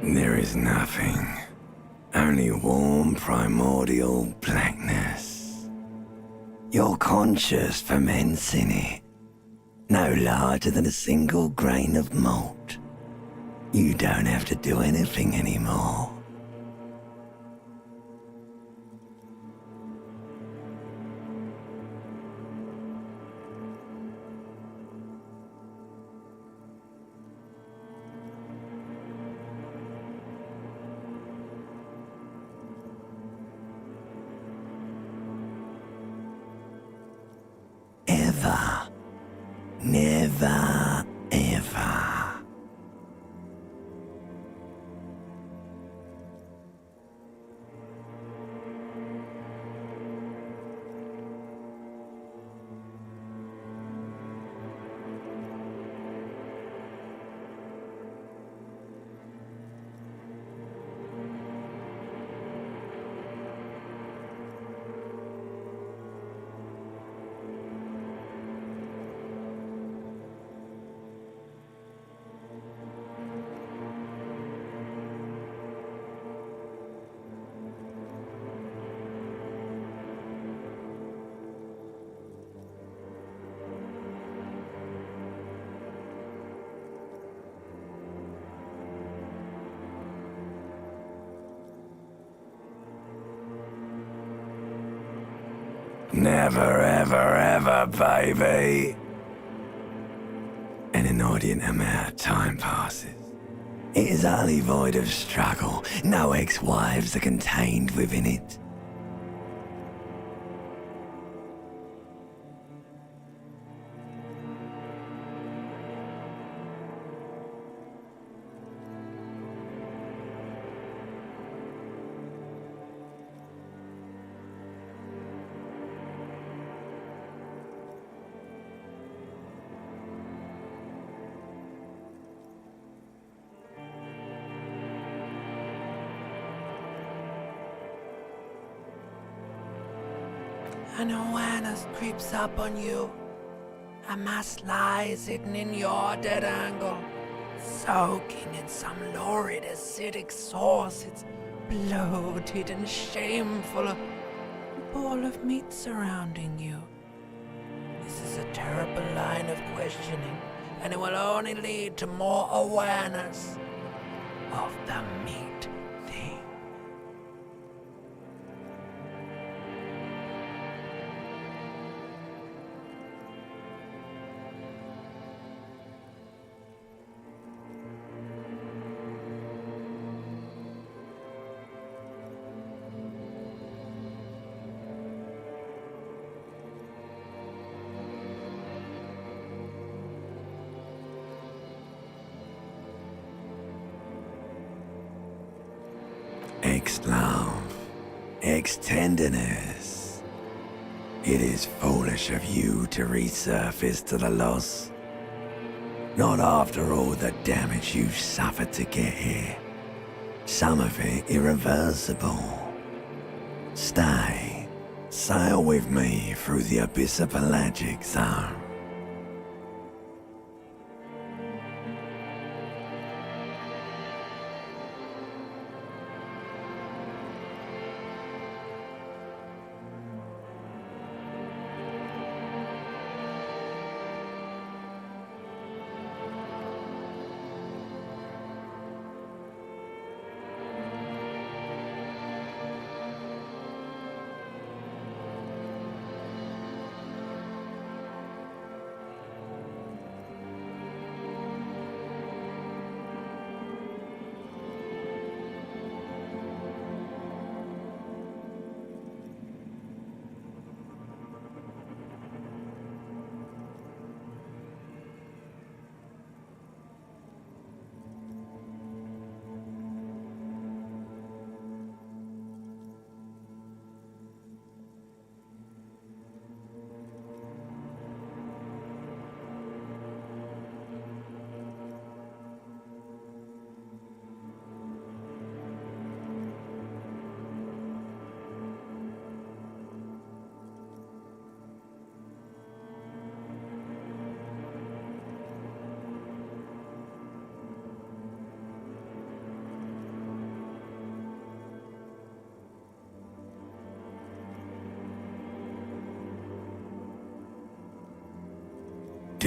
There is nothing. Only warm primordial blackness. Your conscious ferments in it. No larger than a single grain of malt. You don't have to do anything anymore. Ever. Never, ever. Never, ever, ever, baby. An inordinate amount of time passes. It is utterly void of struggle. No ex-wives are contained within it. An awareness creeps up on you. A mass lies hidden in your dead angle, soaking in some lurid acidic sauce. It's bloated and shameful, a ball of meat surrounding you. This is a terrible line of questioning, and it will only lead to more awareness of the meat thing. Ex-love, ex-tenderness. It is foolish of you to resurface to the loss. Not after all the damage you've suffered to get here. Some of it irreversible. Stay. Sail with me through the abyss of pelagic zone.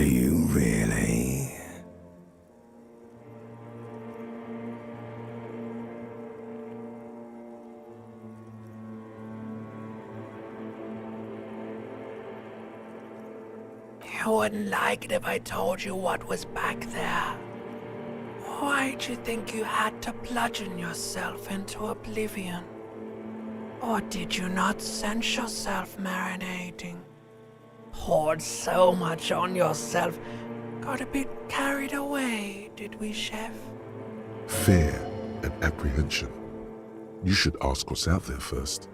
Do you really? You wouldn't like it if I told you what was back there. Why'd you think you had to bludgeon yourself into oblivion? Or did you not sense yourself marinating? Poured so much on yourself, got a bit carried away, did we, Chef? Fear and apprehension. You should ask what's out there first.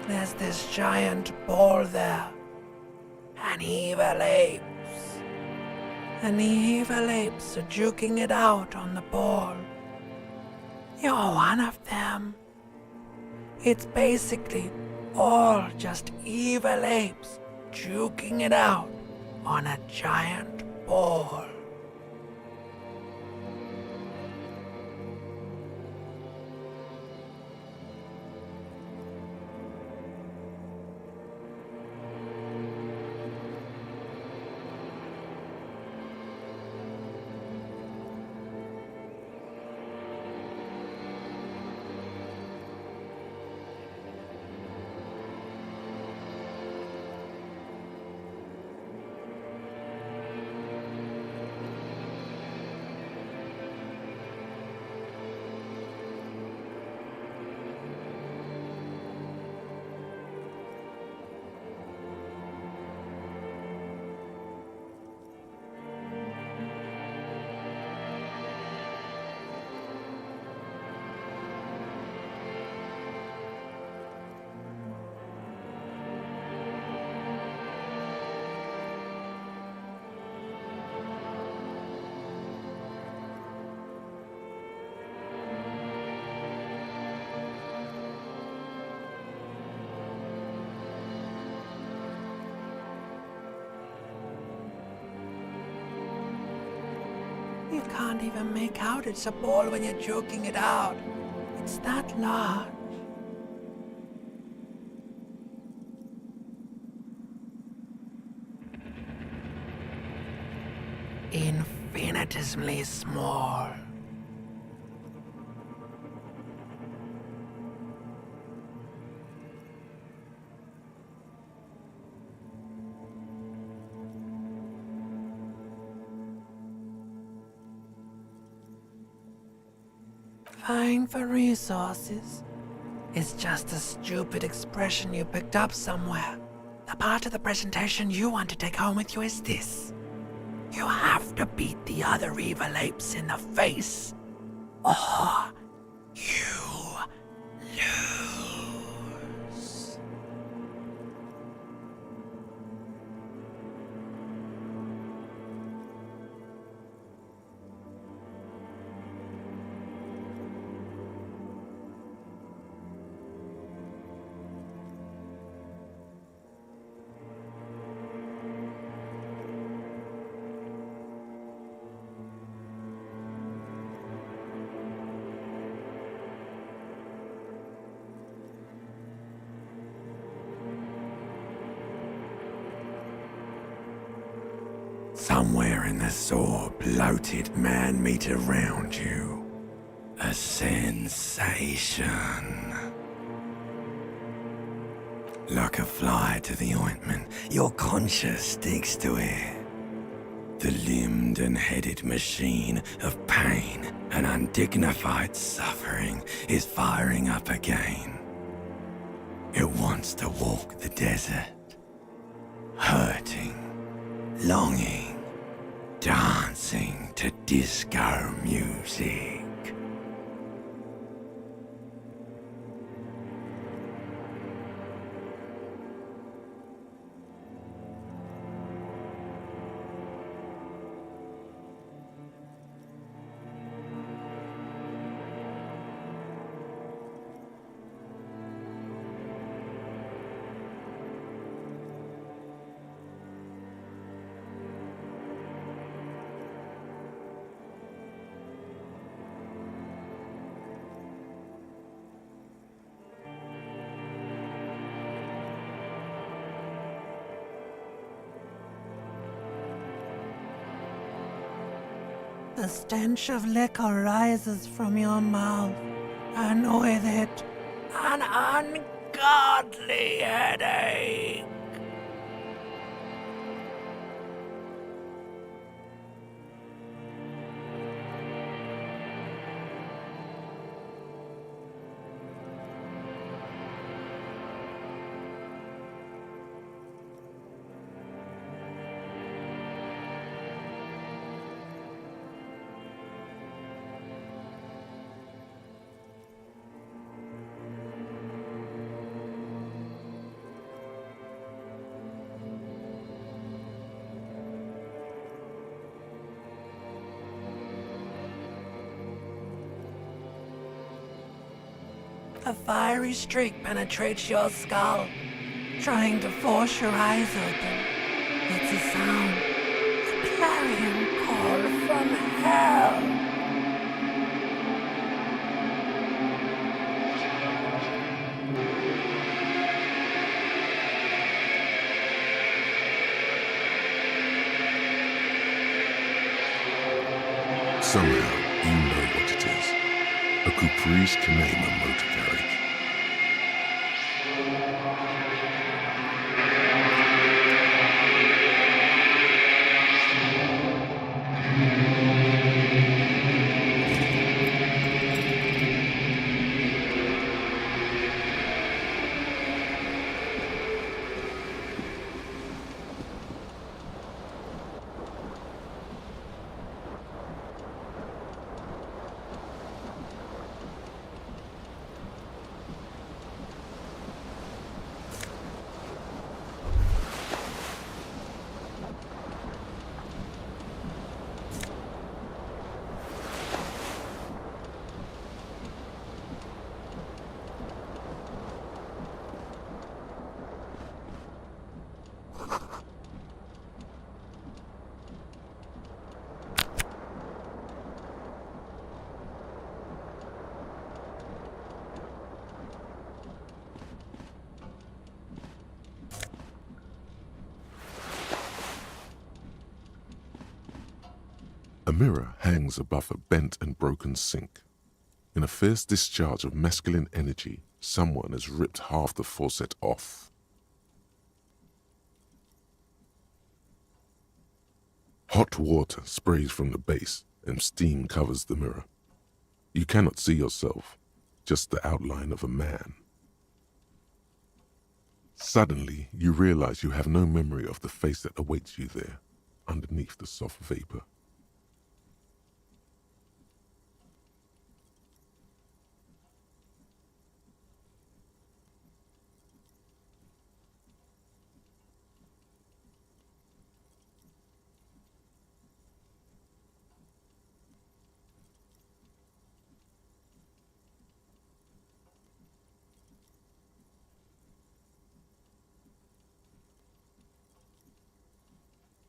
There's this giant ball there. And evil apes. And the evil apes are juking it out on the ball. You're one of them. It's basically all just evil apes juking it out on a giant ball. You can't even make out it's a ball when you're joking it out. It's that large. Infinitesimally small. Vying for resources is just a stupid expression you picked up somewhere. The part of the presentation you want to take home with you is this. You have to beat the other evil apes in the face, or you lose. Somewhere in the sore, bloated man meat around you. A sensation. Like a fly to the ointment, your conscience sticks to it. The limbed and headed machine of pain and undignified suffering is firing up again. It wants to walk the desert, hurting, longing, dancing to disco music. The stench of liquor rises from your mouth, and with it, an ungodly headache. A fiery streak penetrates your skull, trying to force your eyes open. It's a sound, a clarion call from hell. Somehow, you know what it is. A caprice can name a motor carriage. A mirror hangs above a bent and broken sink. In a fierce discharge of masculine energy, someone has ripped half the faucet off. Hot water sprays from the base and steam covers the mirror. You cannot see yourself, just the outline of a man. Suddenly, you realize you have no memory of the face that awaits you there, underneath the soft vapor.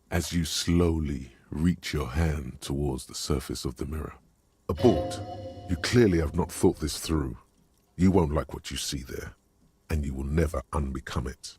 As you slowly reach your hand towards the surface of the mirror. Abort. You clearly have not thought this through. You won't like what you see there, and you will never unbecome it.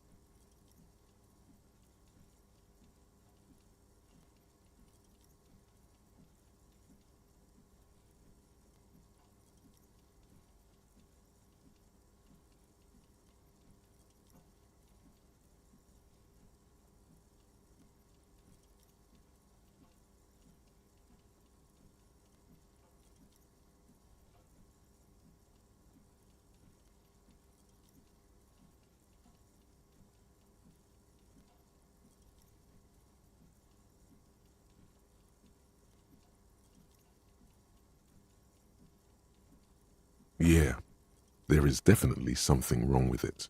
Yeah, there is definitely something wrong with it.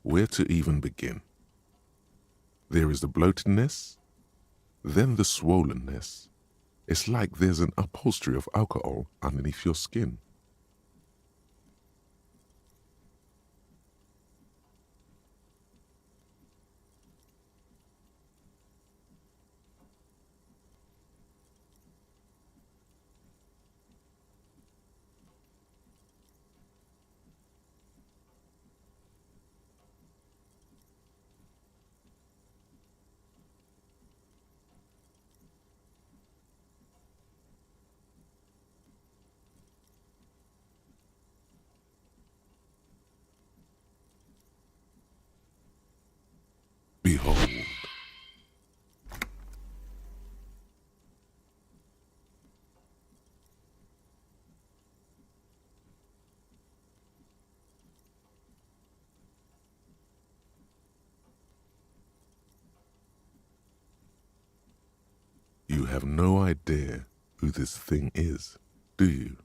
Where to even begin? There is the bloatedness, then the swollenness. It's like there's an upholstery of alcohol underneath your skin. Behold. You have no idea who this thing is, do you?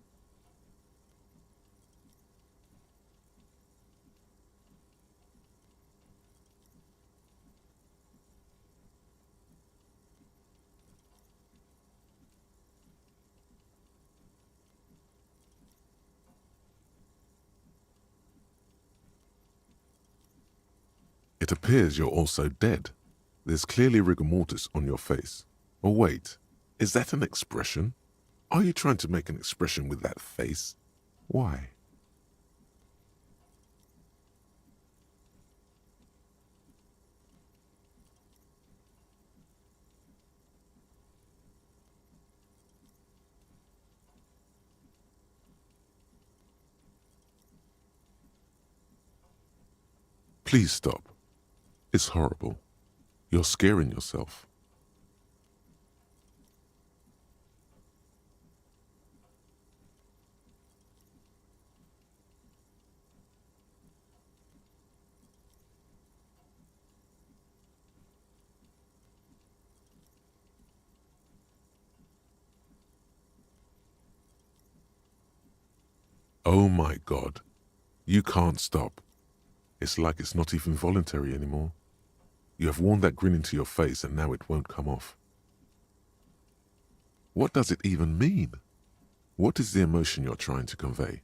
It appears you're also dead. There's clearly rigor mortis on your face. Or wait, is that an expression? Are you trying to make an expression with that face? Why? Please stop. It's horrible. You're scaring yourself. Oh my God. You can't stop. It's like it's not even voluntary anymore. You have worn that grin into your face and now it won't come off. What does it even mean? What is the emotion you're trying to convey?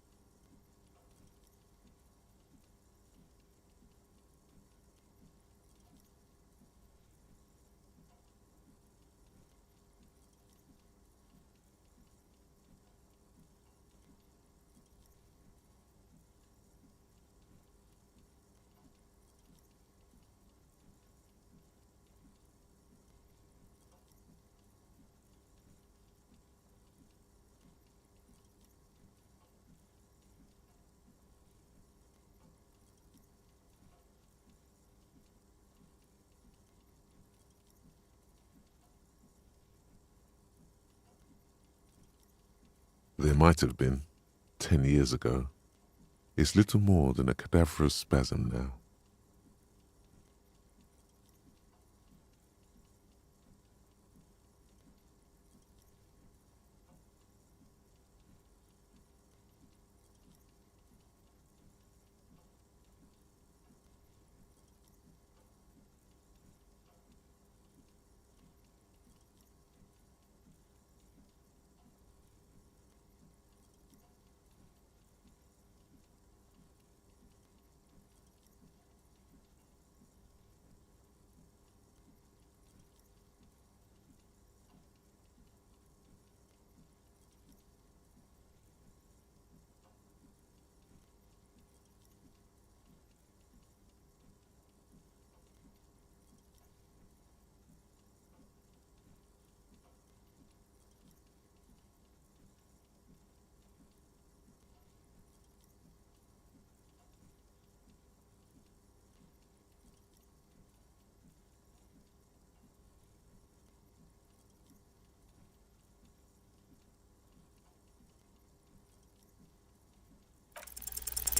There might have been, 10 years ago. It's little more than a cadaverous spasm now.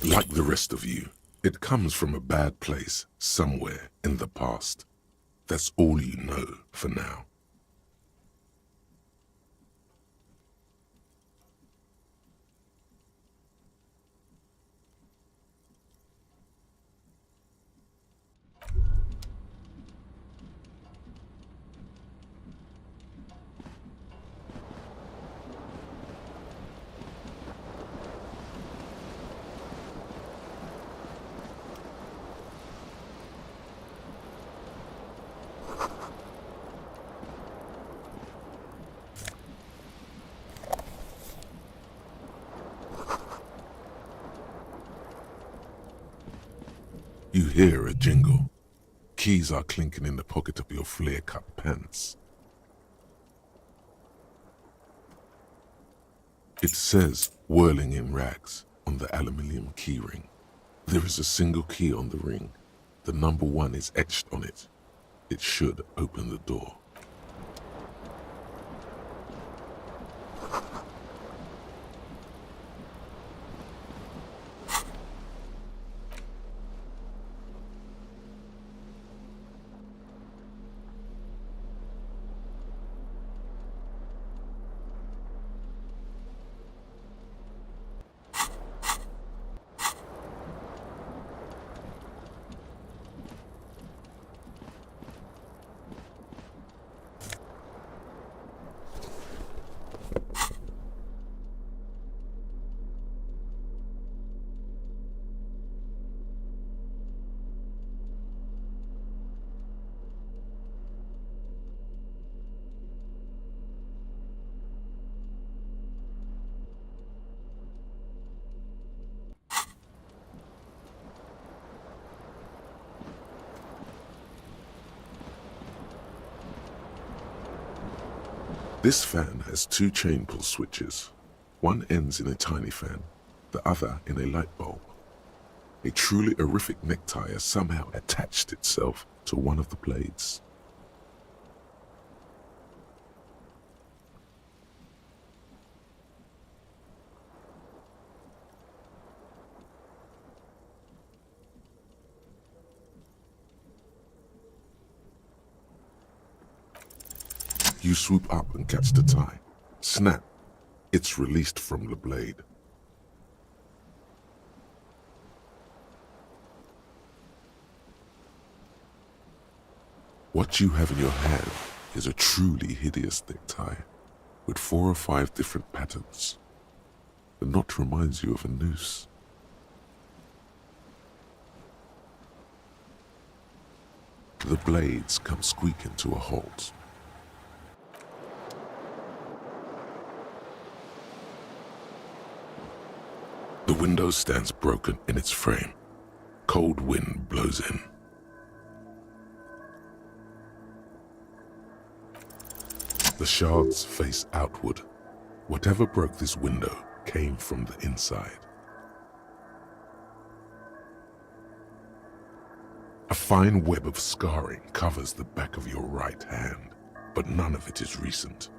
Like the rest of you, it comes from a bad place somewhere in the past. That's all you know for now. You hear a jingle. Keys are clinking in the pocket of your flare-cut pants. It says whirling in rags on the aluminium key ring. There is a single key on the ring. The number 1 is etched on it. It should open the door. This fan has 2 chain pull switches. One ends in a tiny fan, the other in a light bulb. A truly horrific necktie has somehow attached itself to one of the blades. You swoop up and catch the tie. Snap! It's released from the blade. What you have in your hand is a truly hideous necktie with 4 or 5 different patterns. The knot reminds you of a noose. The blades come squeaking to a halt. The window stands broken in its frame. Cold wind blows in. The shards face outward. Whatever broke this window came from the inside. A fine web of scarring covers the back of your right hand, but none of it is recent.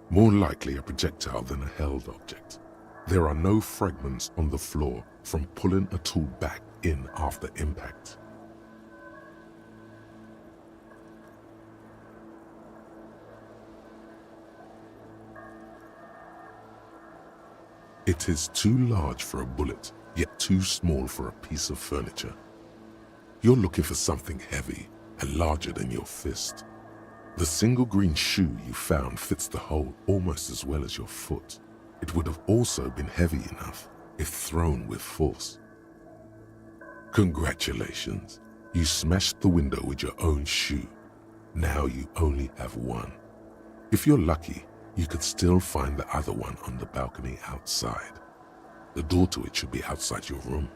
More likely a projectile than a held object. There are no fragments on the floor from pulling a tool back in after impact. It is too large for a bullet, yet too small for a piece of furniture. You're looking for something heavy and larger than your fist. The single green shoe you found fits the hole almost as well as your foot. It would have also been heavy enough if thrown with force. Congratulations, you smashed the window with your own shoe. Now you only have one. If you're lucky, you could still find the other one on the balcony outside. The door to it should be outside your room.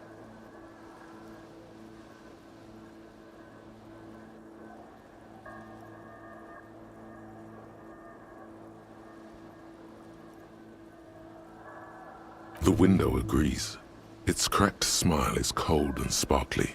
The window agrees. Its cracked smile is cold and sparkly.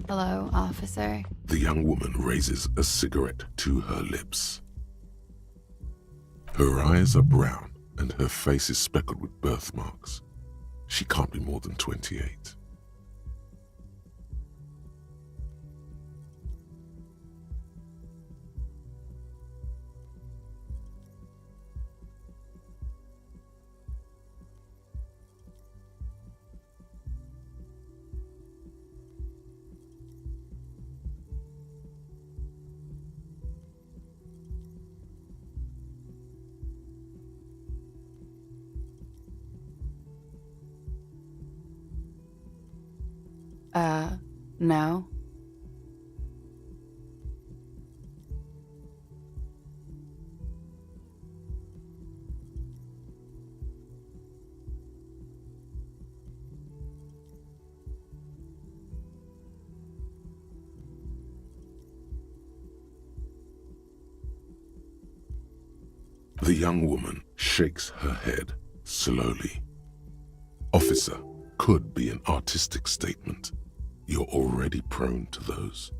Hello, officer. The young woman raises a cigarette to her lips. Her eyes are brown and her face is speckled with birthmarks. She can't be more than 28. No. The young woman shakes her head slowly. Officer could be an artistic statement. You're already prone to those.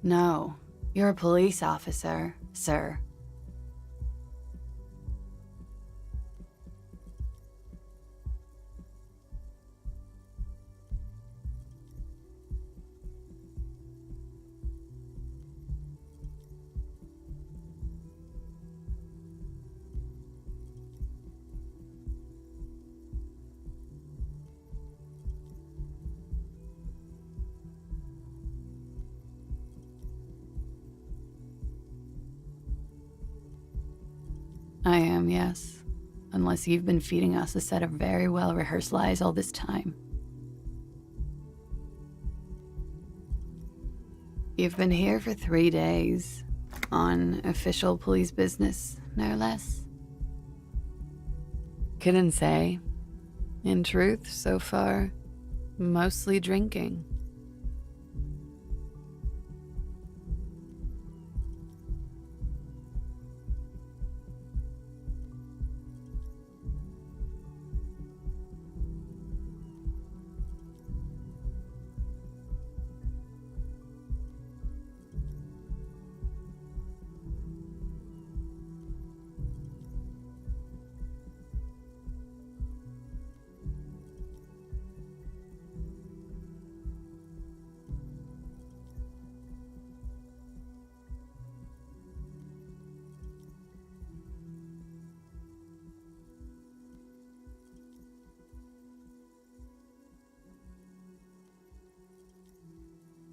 No. You're a police officer, sir. I am, yes. Unless you've been feeding us a set of very well-rehearsed lies all this time. You've been here for 3 days. On official police business, no less. Couldn't say. In truth, so far, mostly drinking.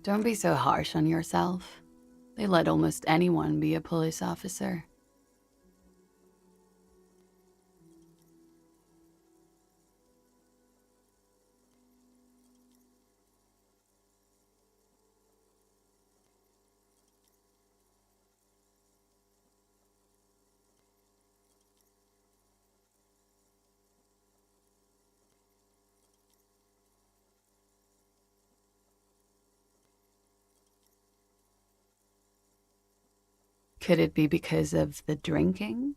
Don't be so harsh on yourself. They let almost anyone be a police officer. Could it be because of the drinking?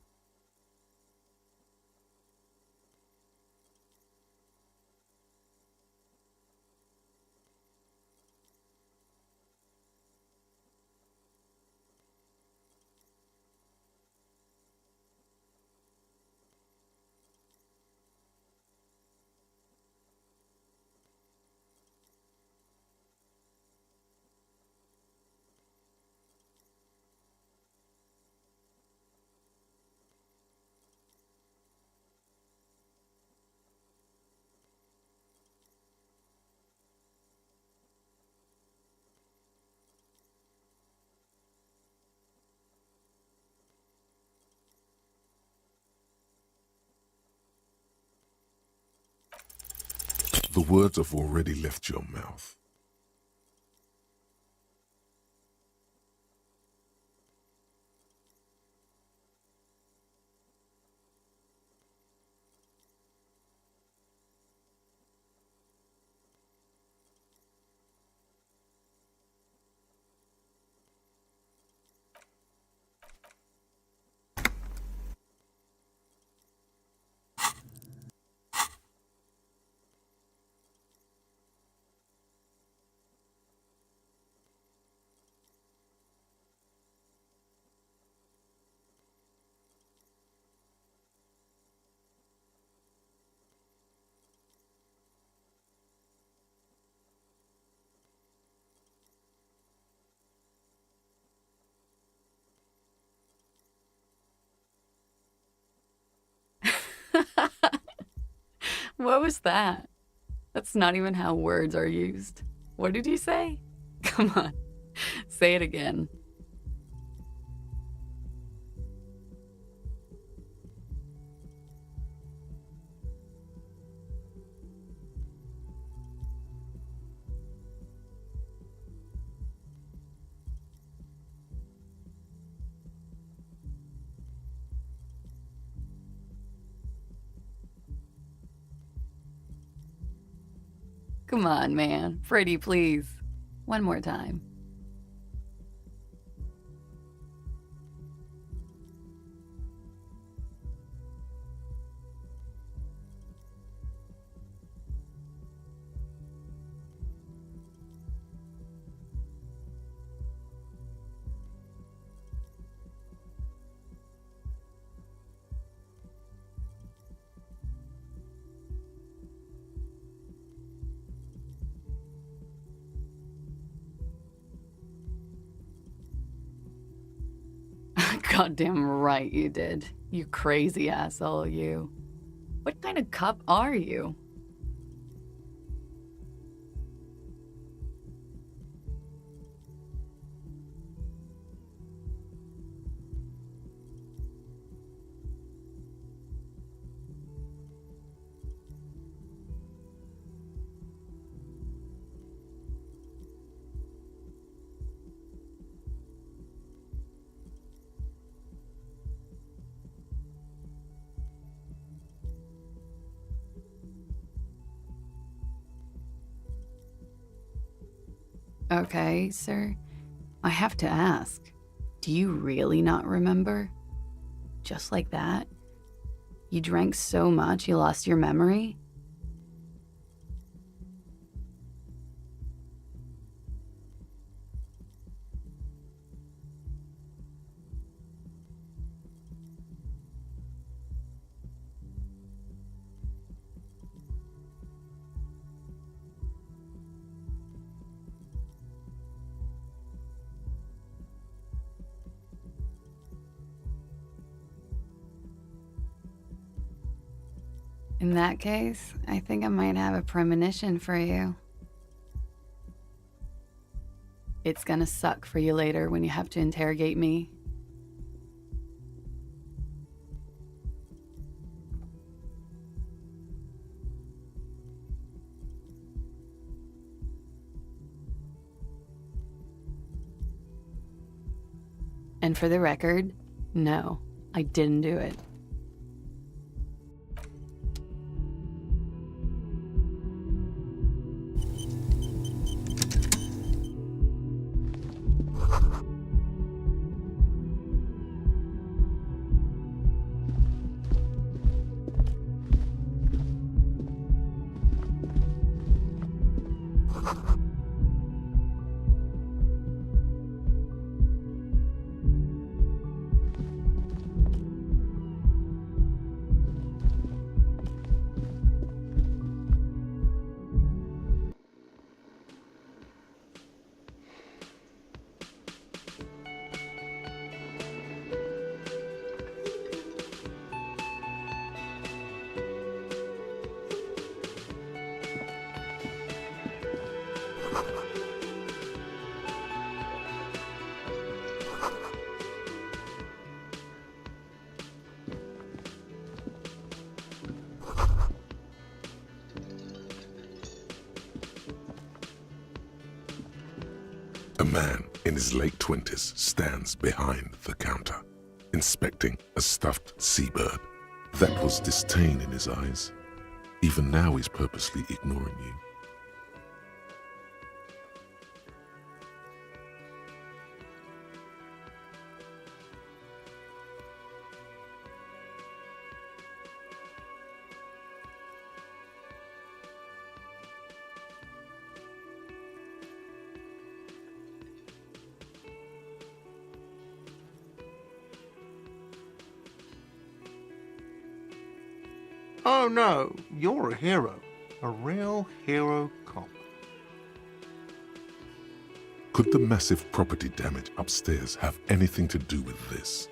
The words have already left your mouth. What was that? That's not even how words are used. What did you say? Come on, say it again. Come on, man. Pretty, please. One more time. Goddamn right you did. You crazy asshole, you. What kind of cup are you? Okay, sir. I have to ask. Do you really not remember? Just like that? You drank so much you lost your memory? In that case, I think I might have a premonition for you. It's gonna suck for you later when you have to interrogate me. And for the record, no, I didn't do it. A man in his late 20s stands behind the counter, inspecting a stuffed seabird. That was disdain in his eyes. Even now he's purposely ignoring you. Oh no, you're a hero. A real hero cop. Could the massive property damage upstairs have anything to do with this?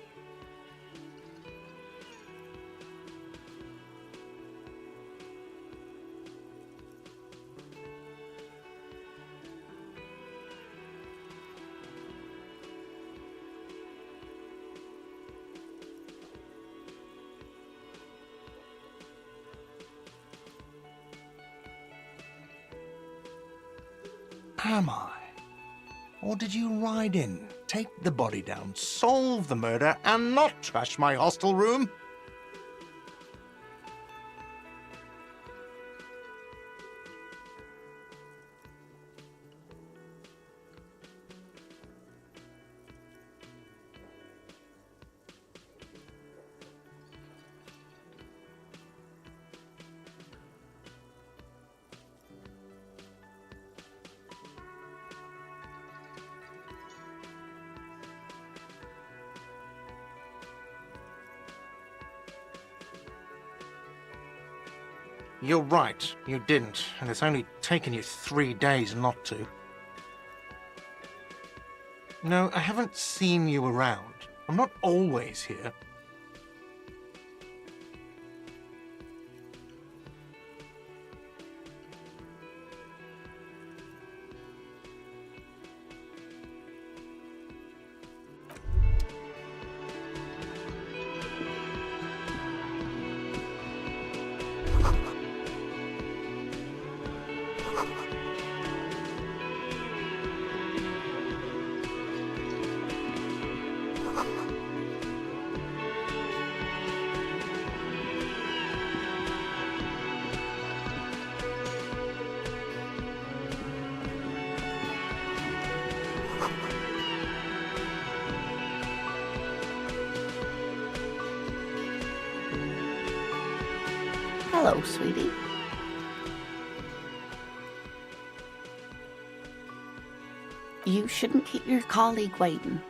Am I? Or did you ride in, take the body down, solve the murder, and not trash my hostel room? You're right, you didn't, and it's only taken you 3 days not to. No, I haven't seen you around. I'm not always here. Hello, sweetie. You shouldn't keep your colleague waiting.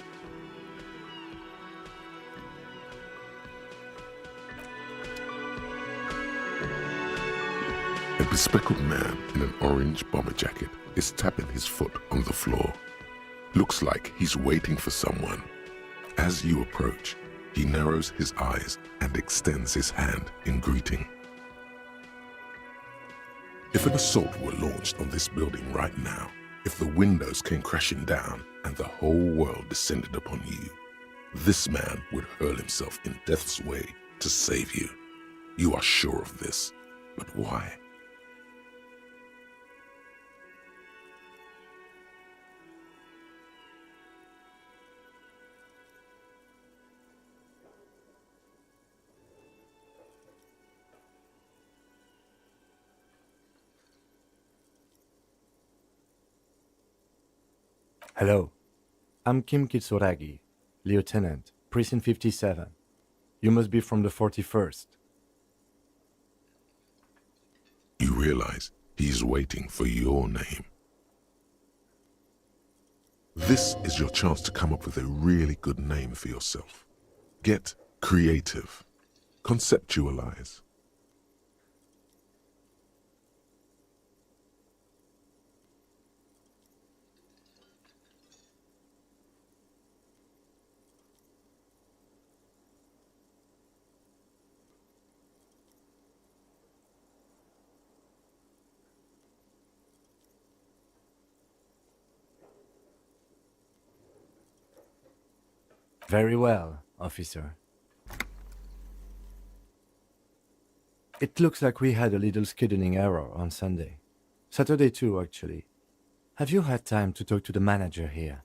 A bespectacled man in an orange bomber jacket is tapping his foot on the floor. Looks like he's waiting for someone. As you approach, he narrows his eyes and extends his hand in greeting. If an assault were launched on this building right now, if the windows came crashing down and the whole world descended upon you, this man would hurl himself in death's way to save you. You are sure of this, but why? Hello, I'm Kim Kitsuragi, Lieutenant, Precinct 57. You must be from the 41st. You realize he's waiting for your name. This is your chance to come up with a really good name for yourself. Get creative. Conceptualize. Very well, officer. It looks like we had a little scheduling error on Sunday. Saturday too, actually. Have you had time to talk to the manager here?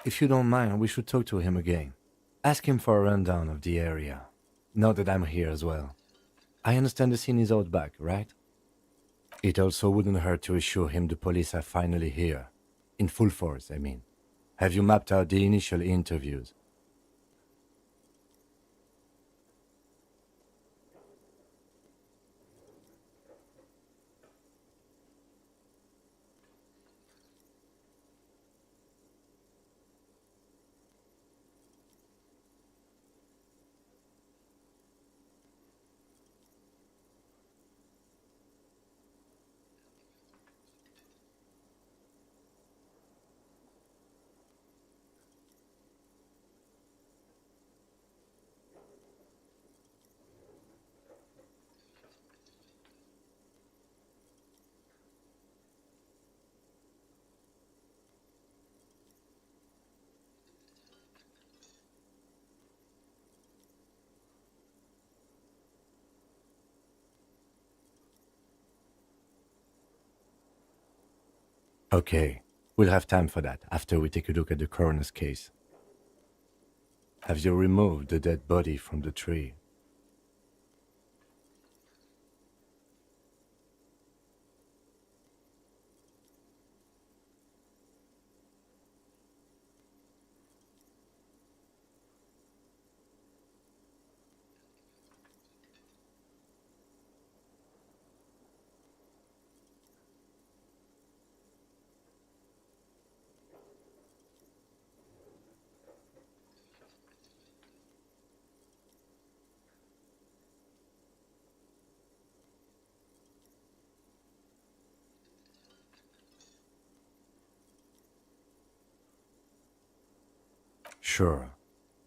If you don't mind, we should talk to him again. Ask him for a rundown of the area. Now that I'm here as well. I understand the scene is out back, right? It also wouldn't hurt to assure him the police are finally here. In full force, I mean. Have you mapped out the initial interviews? Okay, we'll have time for that after we take a look at the coroner's case. Have you removed the dead body from the tree? Sure,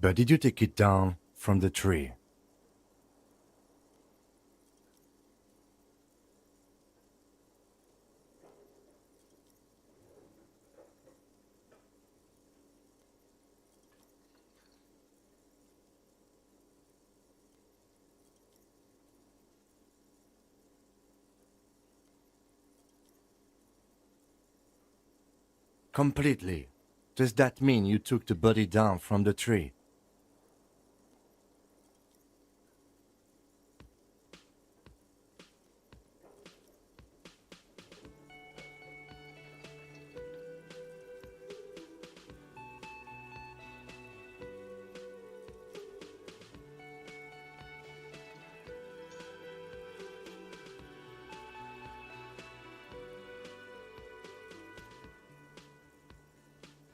but did you take it down from the tree? Completely. Does that mean you took the body down from the tree?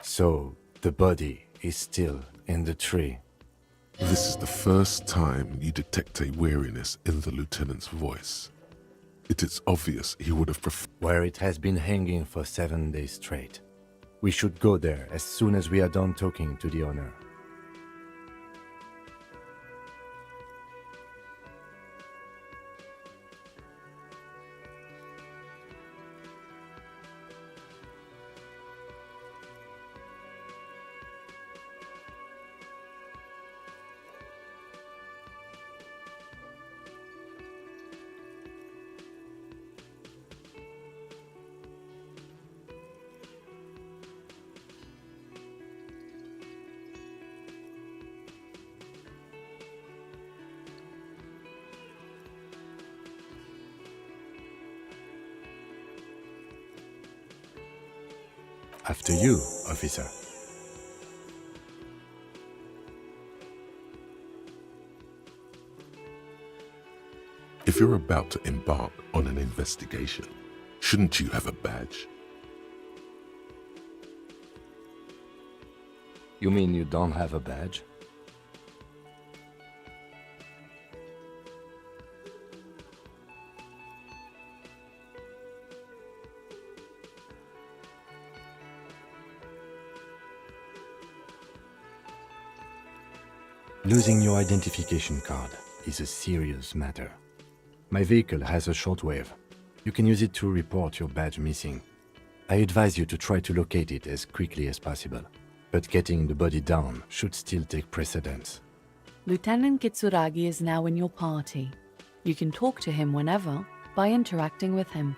So, the body is still in the tree. This is the first time you detect a weariness in the lieutenant's voice. It is obvious he would have preferred. Where it has been hanging for 7 days straight. We should go there as soon as we are done talking to the owner. After you, officer. If you're about to embark on an investigation, shouldn't you have a badge? You mean you don't have a badge? Losing your identification card is a serious matter. My vehicle has a shortwave. You can use it to report your badge missing. I advise you to try to locate it as quickly as possible, but getting the body down should still take precedence. Lieutenant Kitsuragi is now in your party. You can talk to him whenever by interacting with him.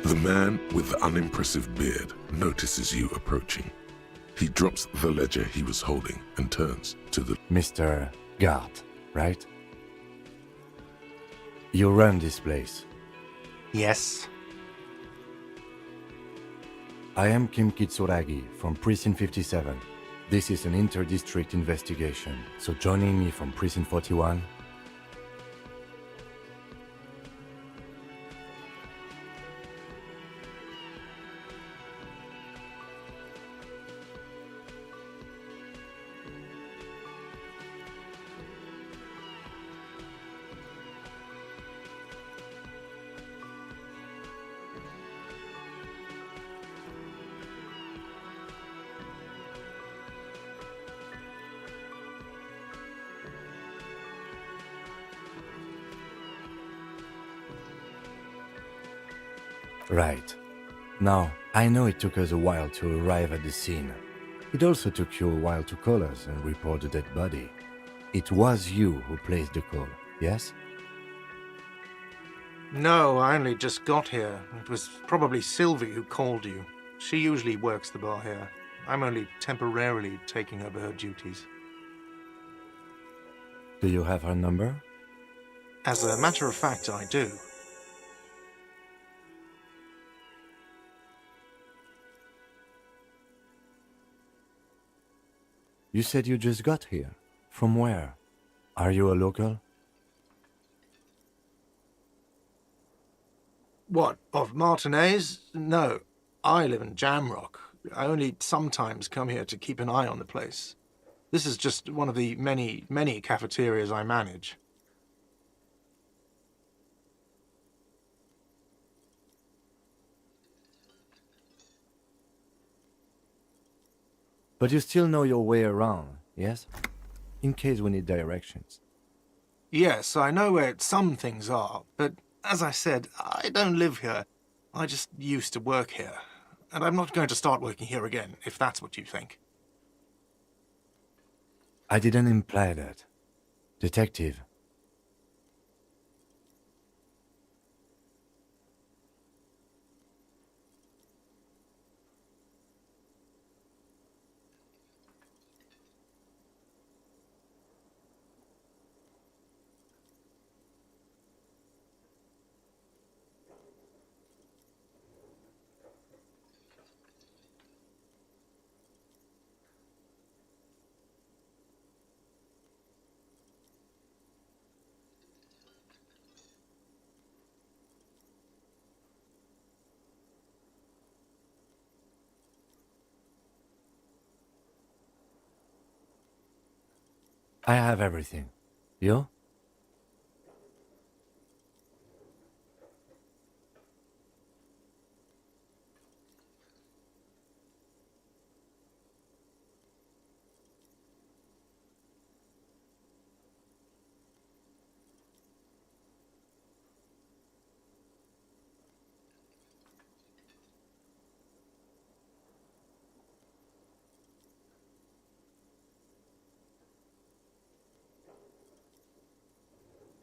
The man with the unimpressive beard notices you approaching. He drops the ledger he was holding and turns to the... Mr. Guard, right? You run this place. Yes. I am Kim Kitsuragi from Precinct 57. This is an inter-district investigation, so joining me from Precinct 41... Right. Now, I know it took us a while to arrive at the scene. It also took you a while to call us and report the dead body. It was you who placed the call, yes? No, I only just got here. It was probably Sylvie who called you. She usually works the bar here. I'm only temporarily taking over her duties. Do you have her number? As a matter of fact, I do. You said you just got here. From where? Are you a local? What, of Martinez? No. I live in Jamrock. I only sometimes come here to keep an eye on the place. This is just one of the many, many cafeterias I manage. But you still know your way around, yes? In case we need directions. Yes, I know where some things are, but as I said, I don't live here. I just used to work here. And I'm not going to start working here again, if that's what you think. I didn't imply that. Detective. I have everything. You?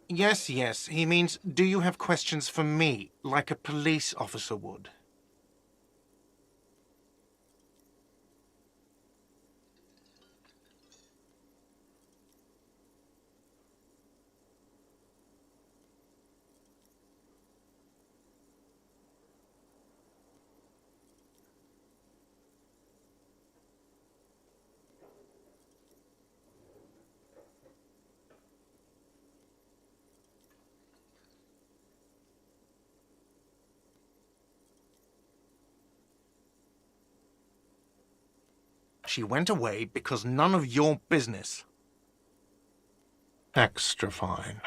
Yes, yes. He means, do you have questions for me, like a police officer would? She went away because none of your business. Extra fine.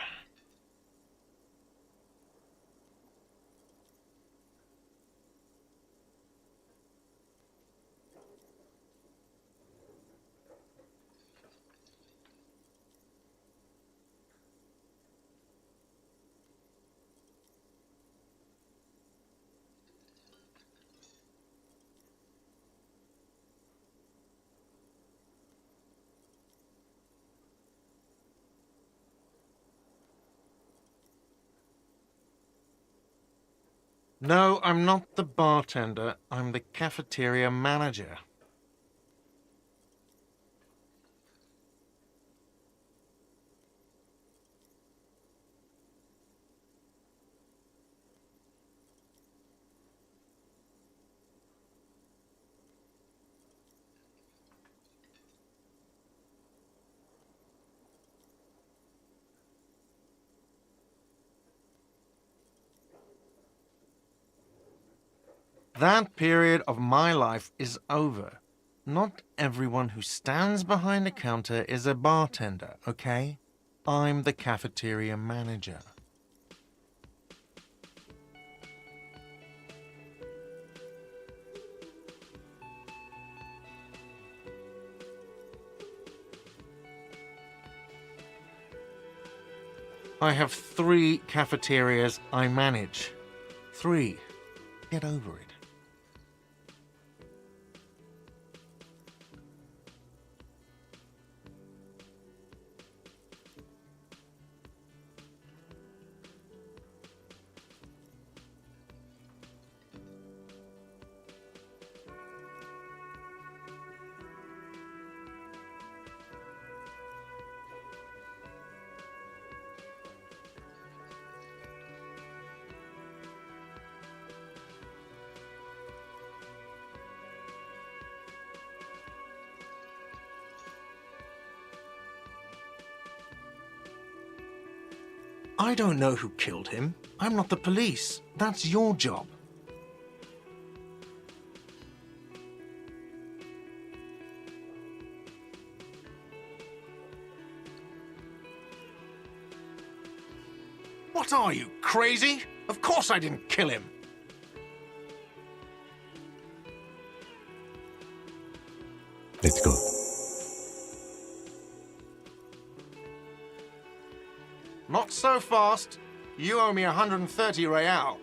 No, I'm not the bartender. I'm the cafeteria manager. That period of my life is over. Not everyone who stands behind a counter is a bartender, okay? I'm the cafeteria manager. I have 3 cafeterias I manage. 3. Get over it. I don't know who killed him. I'm not the police. That's your job. What are you, crazy? Of course I didn't kill him. Let's go. Not so fast. You owe me 130 real.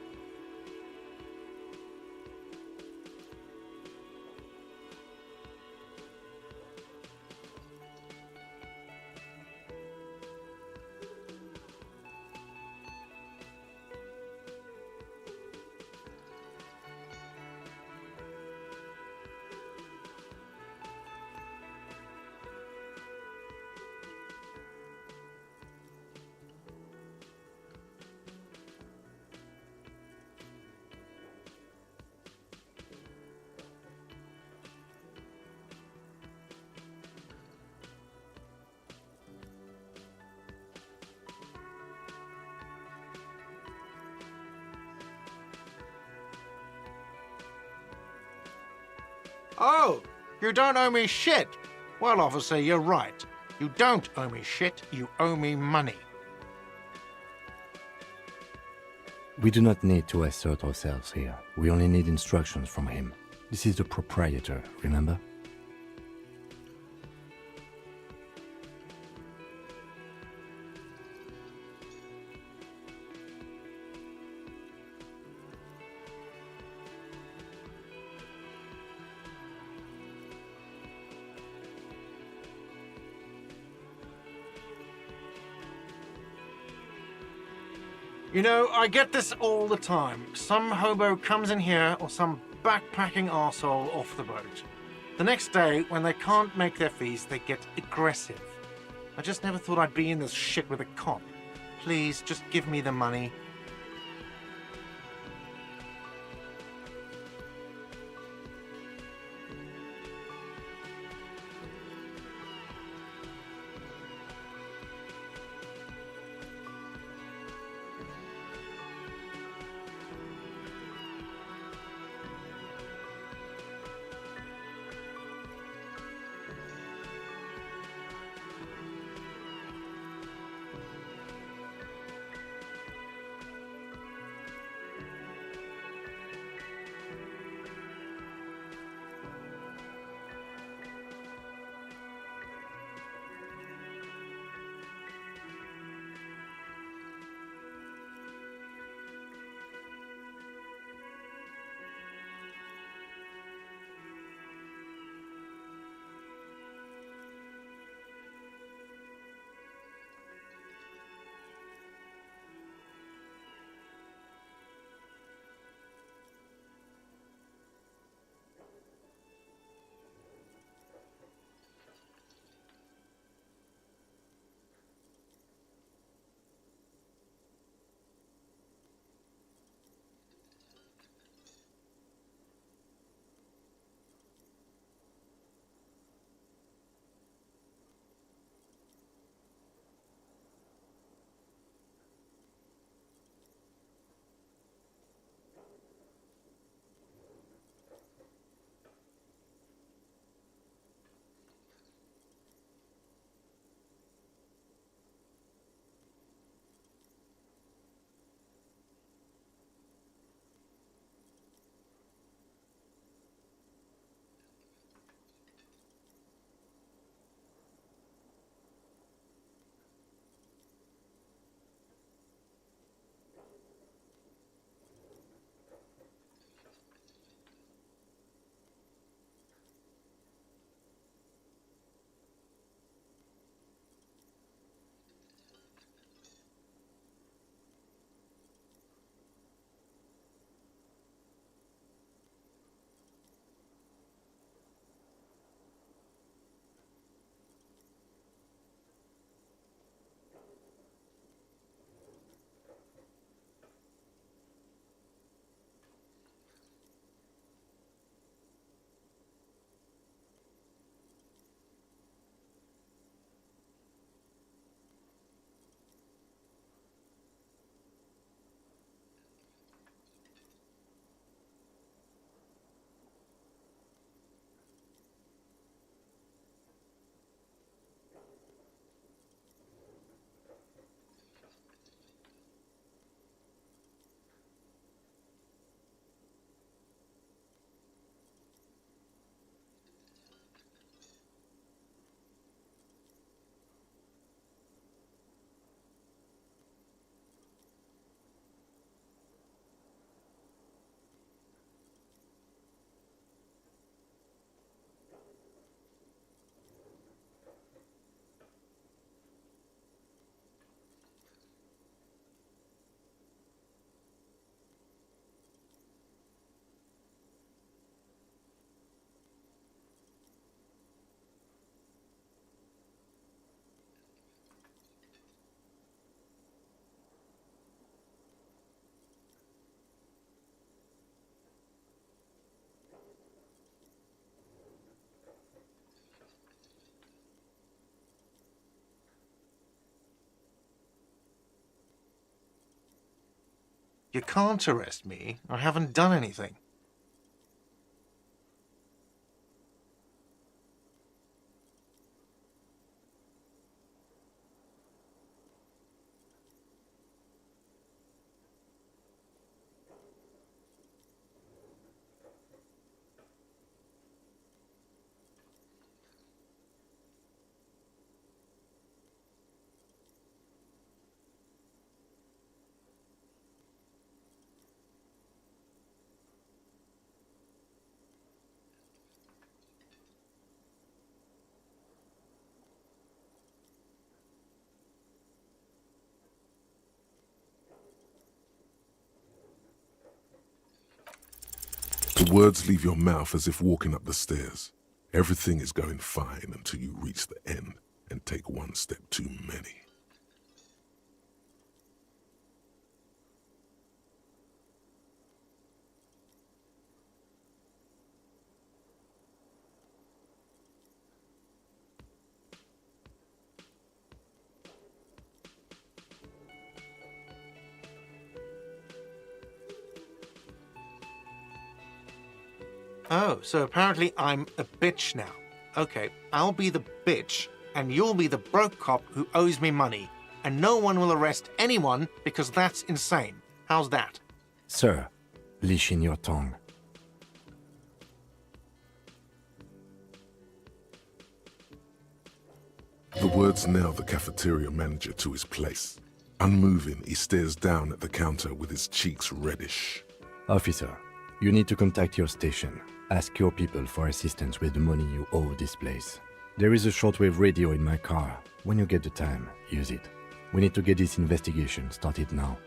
Oh, you don't owe me shit. Well, officer, you're right. You don't owe me shit, you owe me money. We do not need to assert ourselves here. We only need instructions from him. This is the proprietor, remember? You know, I get this all the time. Some hobo comes in here or some backpacking arsehole off the boat. The next day, when they can't make their fees, they get aggressive. I just never thought I'd be in this shit with a cop. Please, just give me the money. You can't arrest me. I haven't done anything. The words leave your mouth as if walking up the stairs. Everything is going fine until you reach the end and take one step too many. Oh, so apparently I'm a bitch now. Okay, I'll be the bitch, and you'll be the broke cop who owes me money, and no one will arrest anyone because that's insane. How's that? Sir, leash in your tongue. The words nail the cafeteria manager to his place. Unmoving, he stares down at the counter with his cheeks reddish. Officer, you need to contact your station. Ask your people for assistance with the money you owe this place. There is a shortwave radio in my car. When you get the time, use it. We need to get this investigation started now.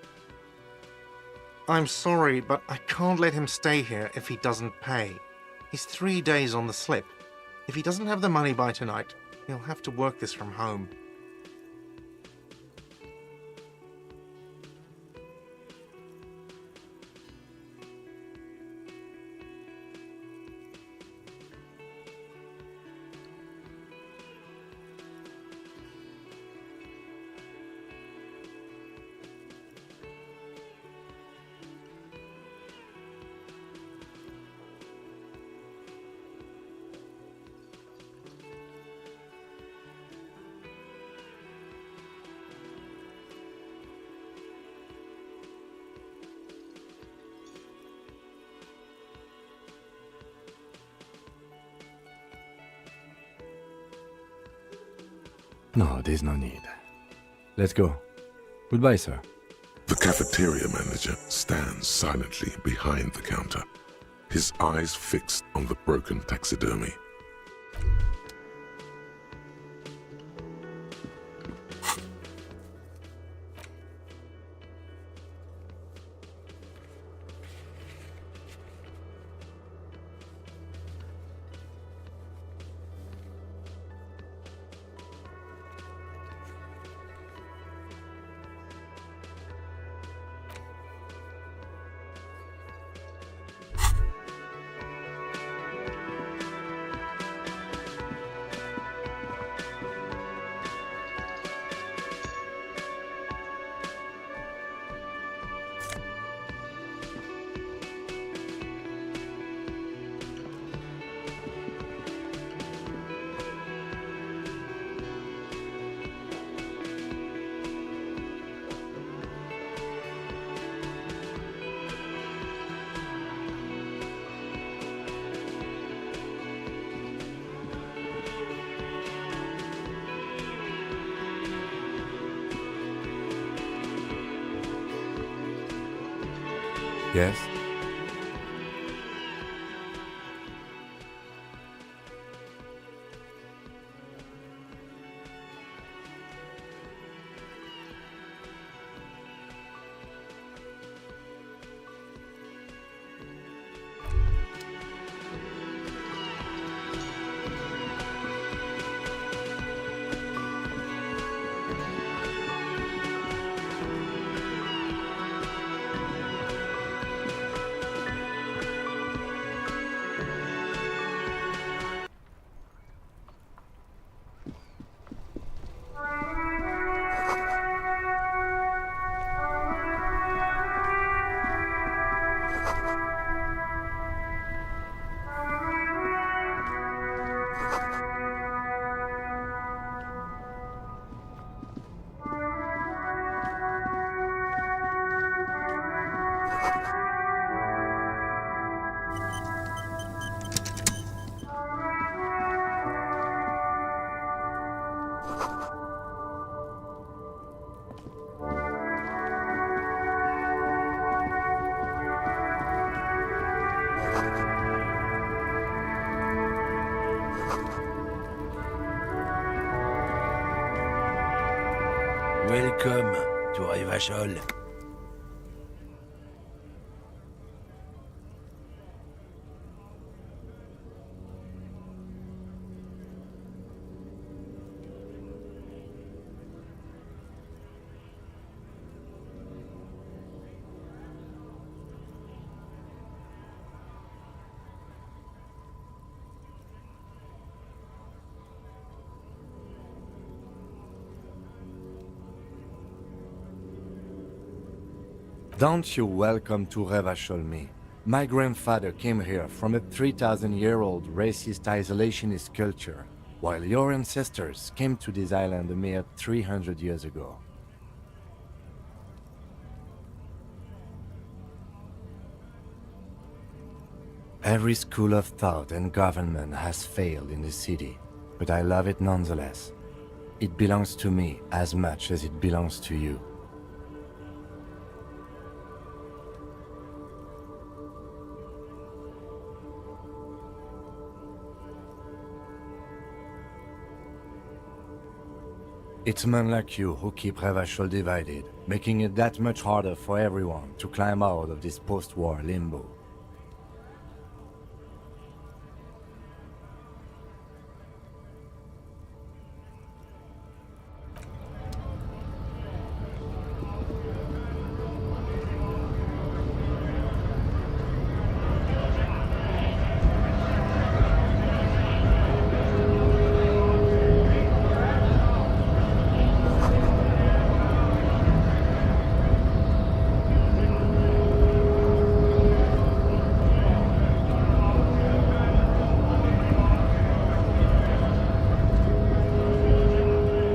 I'm sorry, but I can't let him stay here if he doesn't pay. He's 3 days on the slip. If he doesn't have the money by tonight, he'll have to work this from home. No, there's no need. Let's go. Goodbye, sir. The cafeteria manager stands silently behind the counter, his eyes fixed on the broken taxidermy. Yes? Welcome to Revachol. Don't you welcome to Revachol me. My grandfather came here from a 3,000-year-old racist isolationist culture, while your ancestors came to this island a mere 300 years ago. Every school of thought and government has failed in the city, but I love it nonetheless. It belongs to me as much as it belongs to you. It's men like you who keep Revachol divided, making it that much harder for everyone to climb out of this post-war limbo.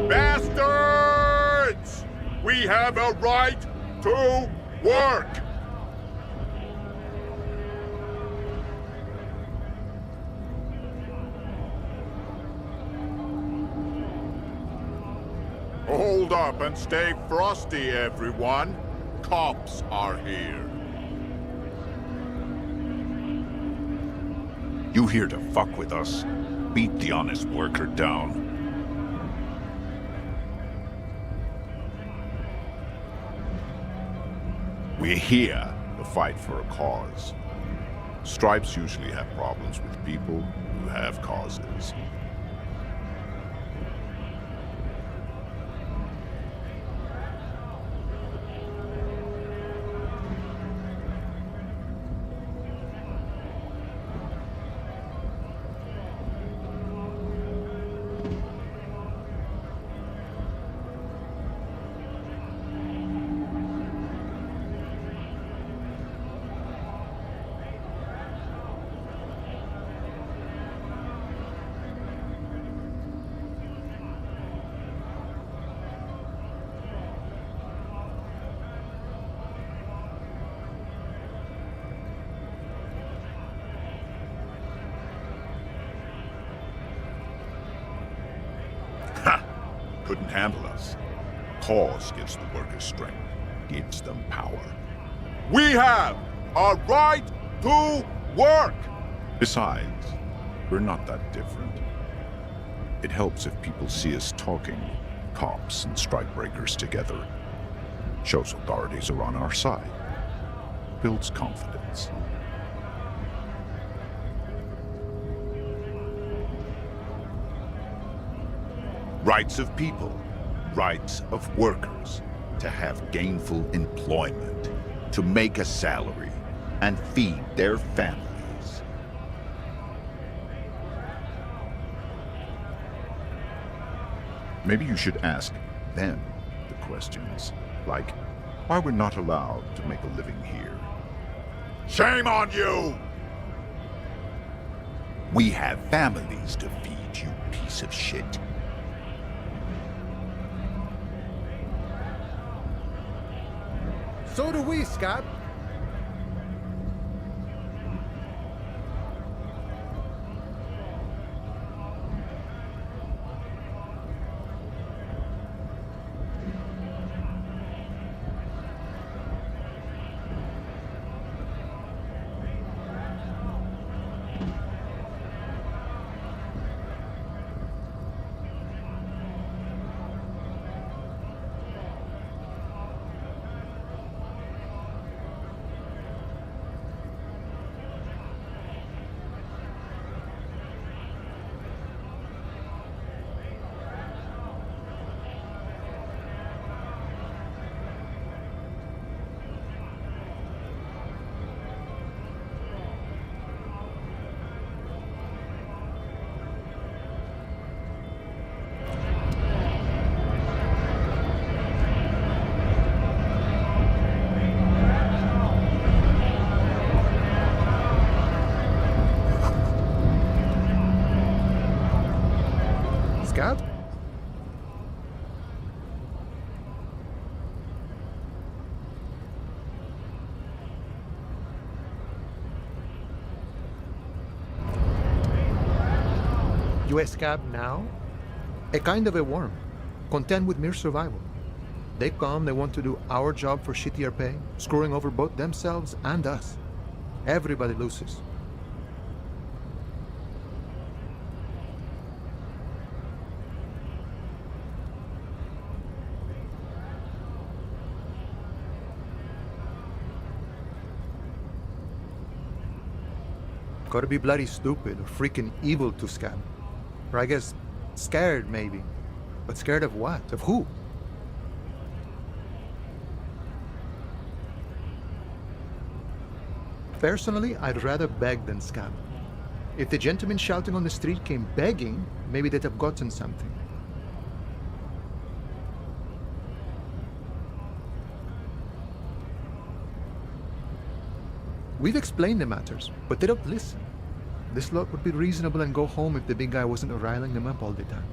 Bastards! We have a right to work! Hold up and stay frosty, everyone. Cops are here. You here to fuck with us? Beat the honest worker down. We're here to fight for a cause. Stripes usually have problems with people who have causes. Couldn't handle us. Cause gives the workers strength, gives them power. We have a right to work! Besides, we're not that different. It helps if people see us talking, cops and strikebreakers together. Shows authorities are on our side. Builds confidence. Rights of people, rights of workers, to have gainful employment, to make a salary, and feed their families. Maybe you should ask them the questions, like why we're not allowed to make a living here. Shame on you! We have families to feed, you piece of shit. So do we, Scott. Scab? US Scab now? A kind of a worm, content with mere survival. They come, they want to do our job for shittier pay, screwing over both themselves and us. Everybody loses. Gotta be bloody stupid or freaking evil to Scab. Or I guess scared, maybe. But scared of what? Of who? Personally, I'd rather beg than scam. If the gentleman shouting on the street came begging, maybe they'd have gotten something. We've explained the matters, but they don't listen. This lot would be reasonable and go home if the big guy wasn't riling them up all the time.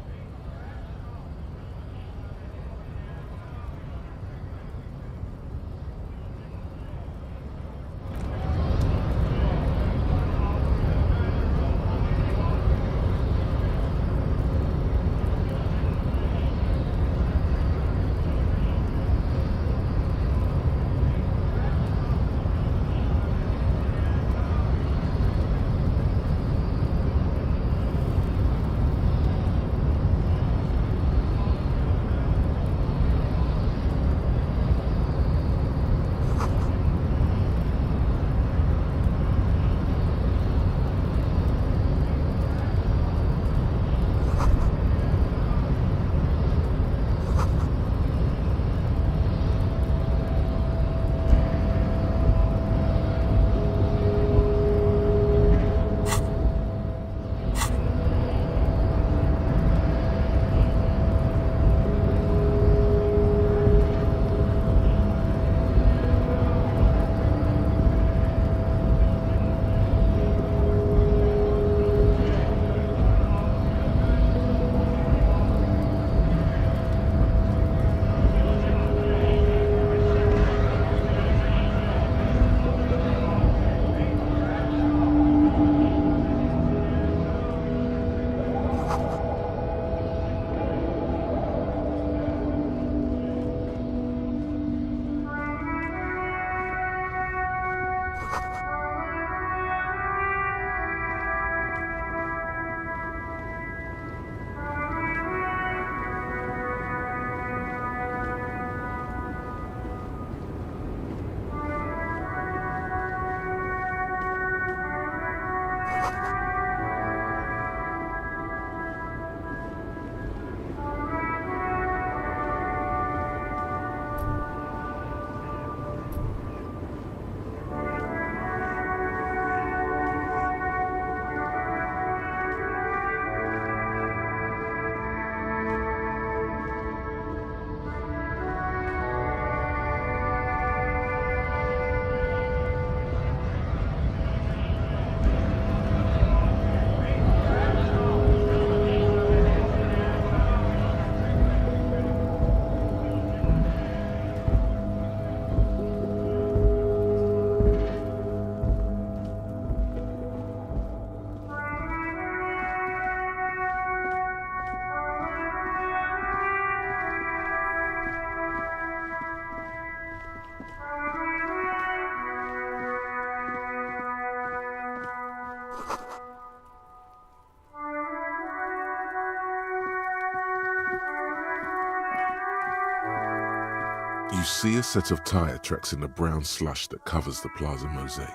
You see a set of tire tracks in the brown slush that covers the plaza mosaic.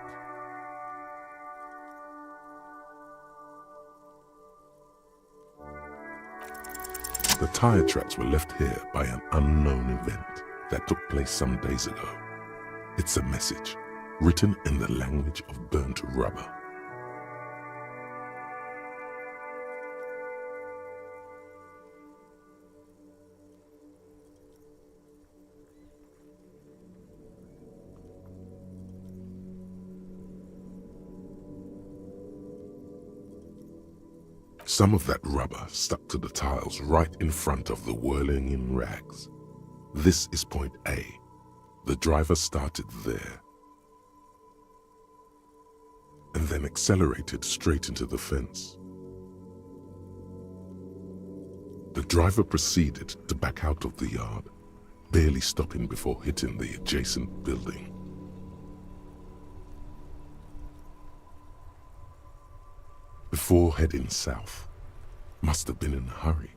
The tire tracks were left here by an unknown event that took place some days ago. It's a message, written in the language of burnt rubber. Some of that rubber stuck to the tiles right in front of the whirling in rags. This is point A. The driver started there and then accelerated straight into the fence. The driver proceeded to back out of the yard, barely stopping before hitting the adjacent building. Before heading south, must have been in a hurry.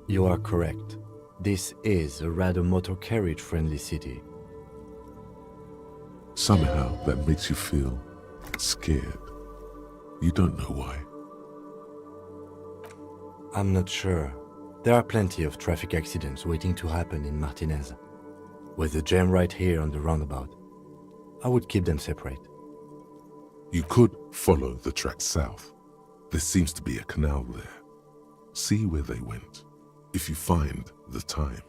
You are correct. This is a rather motor carriage-friendly city. Somehow that makes you feel scared. You don't know why. I'm not sure. There are plenty of traffic accidents waiting to happen in Martinez. With the jam right here on the roundabout, I would keep them separate. You could follow the track south. There seems to be a canal there. See where they went, if you find the time.